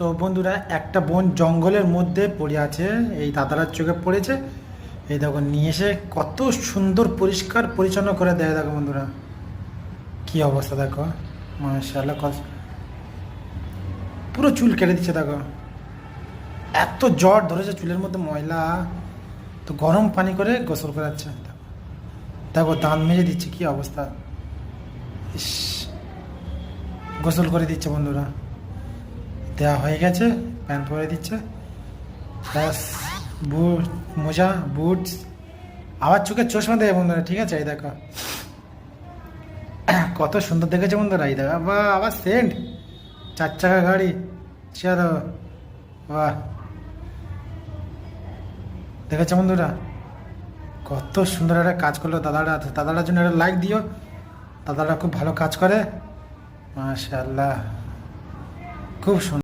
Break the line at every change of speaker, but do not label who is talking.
তো বন্ধুরা, একটা বন জঙ্গলের মধ্যে পড়ে আছে, এই দাদারার চোখে পড়েছে। এই দেখো, নিয়ে এসে কত সুন্দর পরিষ্কার পরিচ্ছন্ন করে দেয়। দেখো বন্ধুরা, কি অবস্থা দেখো, মাশাআল্লাহ। পুরো চুল কেটে দিচ্ছে দেখো, এত জ্বর ধরেছে চুলের মধ্যে ময়লা। তো গরম পানি করে গোসল করাচ্ছে। দেখো দাঁত মেজে দিচ্ছে, কি অবস্থা। ইস, গোসল করে দিচ্ছে বন্ধুরা। দেওয়া হয়ে গেছে, প্যান্ট পরে দিচ্ছে, ব্যাস। বুট, মোজা, বুটস, আবার চোখে চশমা দেয় বন্ধুরা, ঠিক আছে। এই দেখো কত সুন্দর দেখেছে বন্ধুরা। এই দেখো, বা আবার সেন্ট, 4 চাকা গাড়ি, চলো। বাহ, দেখেছো বন্ধুরা, কত সুন্দর একটা কাজ করলো দাদারা। দাদাটার জন্য একটা লাইক দিও, দাদারা খুব ভালো কাজ করে, মাশাআল্লাহ, খুব সুন্দর।